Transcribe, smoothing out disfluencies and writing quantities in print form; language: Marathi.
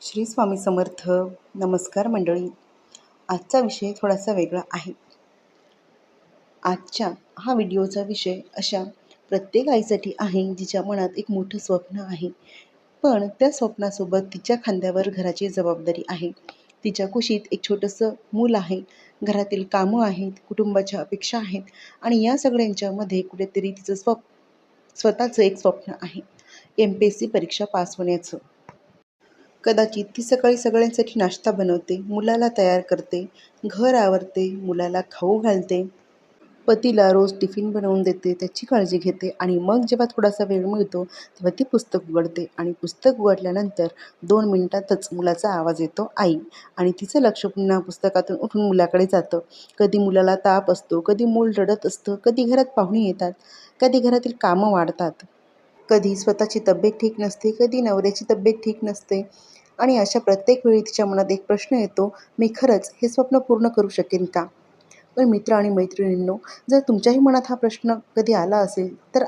श्री स्वामी समर्थ. नमस्कार मंडळी. आजचा विषय थोडासा वेगळा आहे. आजच्या हा व्हिडिओचा विषय अशा प्रत्येक आईसाठी आहे जिच्या मनात एक मोठं स्वप्न आहे, पण त्या स्वप्नासोबत तिच्या खांद्यावर घराची जबाबदारी आहे. तिच्या कुशीत एक छोटंसं मूल आहे, घरातील कामं आहेत, कुटुंबाच्या अपेक्षा आहेत आणि या सगळ्यांच्यामध्ये कुठेतरी तिचं स्वतःचं एक स्वप्न आहे, MPSC परीक्षा पास होण्याचं. कदाचित ती सकाळी सगळ्यांसाठी नाश्ता बनवते, मुलाला तयार करते, घर आवरते, मुलाला खाऊ घालते, पतीला रोज टिफिन बनवून देते, त्याची काळजी घेते आणि मग जेव्हा थोडासा वेळ मिळतो तेव्हा ती पुस्तक उघडते आणि पुस्तक उघडल्यानंतर 2 मिनिटातच मुलाचा आवाज येतो, आई. आणि तिचं लक्ष पुन्हा पुस्तकातून उठून मुलाकडे जातं. कधी मुलाला ताप असतो, कधी मूल रडत असतं, कधी घरात पाहुणे येतात, कधी घरातील कामं वाढतात, कधी स्वतःची तब्येत ठीक नसते, कधी नवऱ्याची तब्येत ठीक नसते आणि अशा प्रत्येक वेळी तिच्या मनात एक प्रश्न येतो, मी खरंच हे स्वप्न पूर्ण करू शकेन का? पण मित्र आणि मैत्रिणींनो, जर तुमच्याही मनात हा प्रश्न कधी आला असेल तर